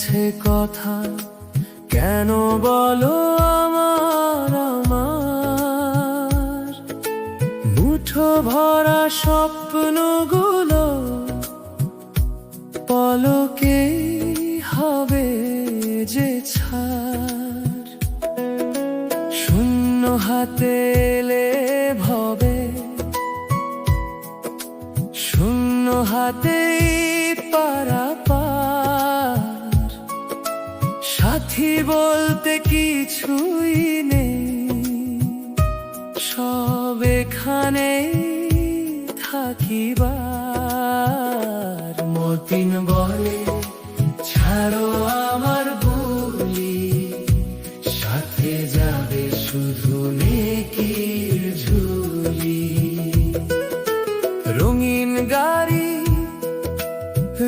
মিছে কথা কেন বলো আমার আমার মুঠো ভরা স্বপ্নগুলো পলকে হবে যে ছাড়। শূন্য হাতে এলে ভবে, শূন্য হাতেই পারাপার। সাথী বলতে কিছুই নেই, সব এখানেই থাকিবার। মতিন বলে ছাড়ো আমার বুলি, সাথে যাবে শুধু নেকির ঝুলি। রঙিন গাড়ি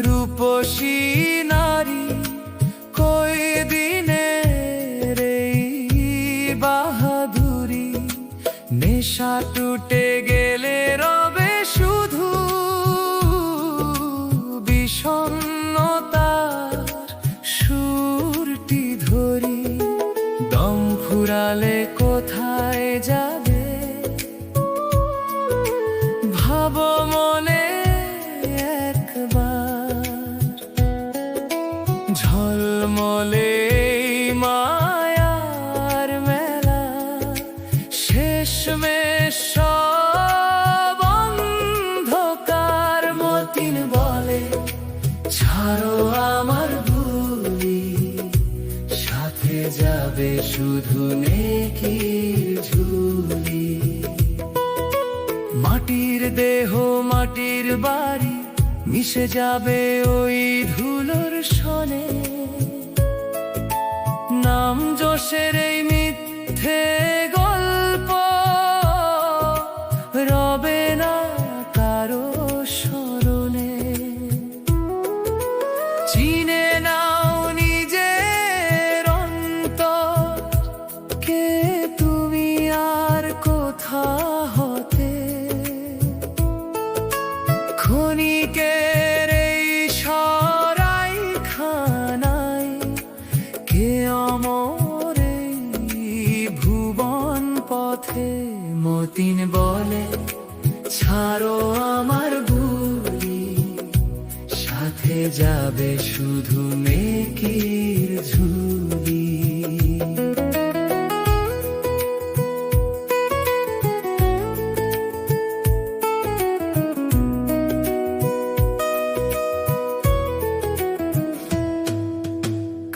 রূপসী নারী, কই দিনের এই বাহাদুরি। নেশা টুটে গেলে রবে শুধু বিষণ্ণতার সুরটি ধরি। দম ফুরালে কোথায় যাবে ভাবো মনে একবার। ঝলমলে মায়ার মেলা, শেষমেশ সব অন্ধকার। মতিন বলে ছাড়ো আমার বুলি, সাথে যাবে শুধু নেকির ঝুলি। মাটির দেহ মাটির বাড়ি মিশে যাবে ওই ধুলোর সনে। নাম যশের এই মিথ্যে গল্প রবে না কারো স্মরণে। চিনে নাও নিজের অন্তর, কে তুমি আর কোথা হতে। ক্ষণিকের এই সরাই খানায় কে অমর এই ভুবন পথে। মতিন বলে ছাড়ো আমার বুলি, সাথে যাবে শুধু নেকির ঝুলি।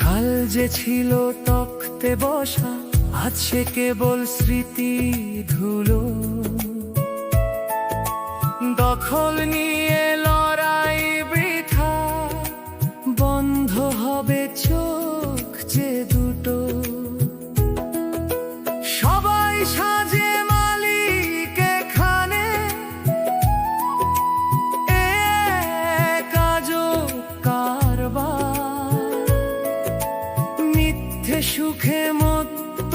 কাল যে ছিল তখতে বসা, আজ সে কেবল স্মৃতি ধুলো। দখল নিয়ে লড়াই বৃথা, বন্ধ হবে চোখ যে দুটো। সবাই সাজে মালিক এখানে, এক আজব কারবার। মিথ্যে সুখে মত্ত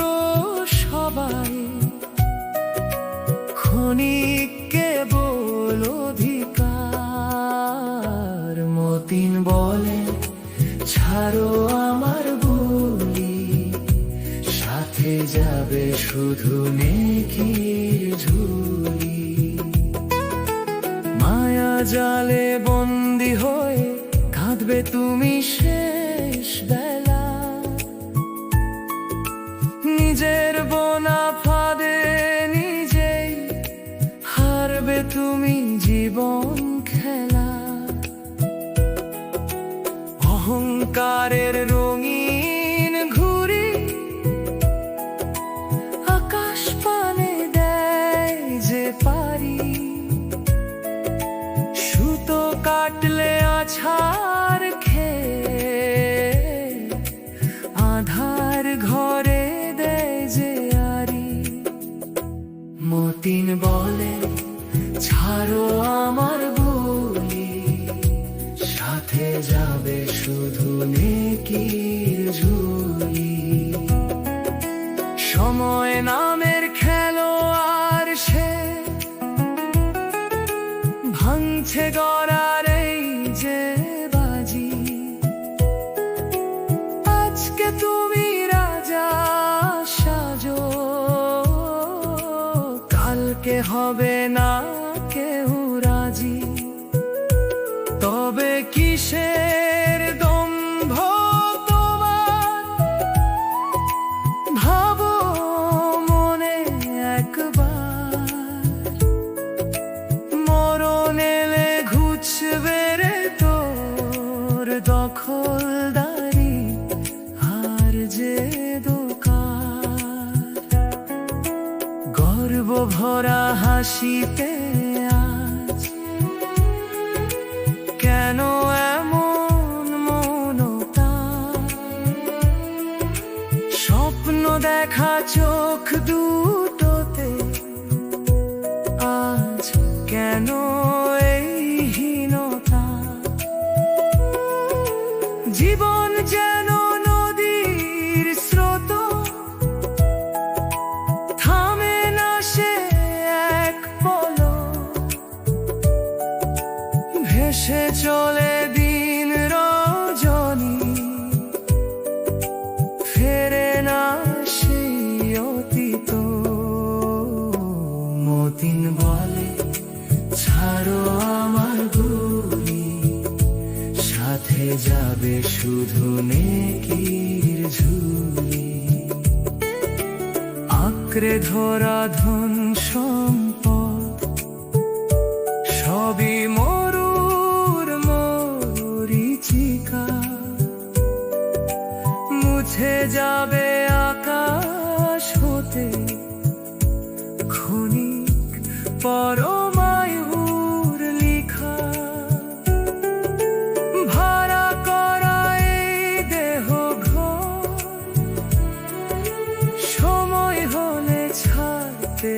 সবাই, ক্ষণিক কেবল অধিকার। মতিন বলে ছাড়ো আমার বুলি, সাথে যাবে শুধু নেকির ঝুলি। মায়া জালে বন্দি হয়ে কাঁদবে তুমি শেষ বেলা। নিজের বোনা ফাঁদে নিজেই হারবে তুমি জীবন খেলা। অহংকারের রঙিন ঘুড়ি আকাশ পানে দেয় যে পারি। সুতো কাটলে আছাড় খেয়ে আধার ঘরে দেয় যে আরি। মতিন বলে ছাড়ো আমার বুলি, সাথে যাবে শুধু নেকির ঝুলি। সময় নামের খেলোয়াড় সে, ভাঙছে গড়ার এই যে বাজি। আজকে তুমি রাজা সাজো, কালকে হবে না কেউ রাজি। তবে কিসের দম্ভ তোমার, ভাবো মনে একবার। মরণ এলে ঘুচবে রে তোর দখলদারি আর যে দোকান। গর্ব ভরা হাসিতে আজ কেন এমন মৌনতা? স্বপ্ন দেখা চোখ দুটোতে আজ কেন এই হীনতা? জীবন যেন নদীর স্রোত, থামে না সে এক পলক। ভেসে চলে দিন রজনী, ফেরে না সেই অতীত। মতিন বলে ছাড়ো আমার গুলি, সাথে যাবে শুধু নেকির ঝুলি। আঁকড়ে ধরা ধন সম্পদ সবই মরুর মরীচিকা। মুছে যাবে আকাশ হতে ক্ষণিক পরমায়ুর লিখা। ভাড়া করা এই দেহ ঘর, সময় হলে ছাড়তে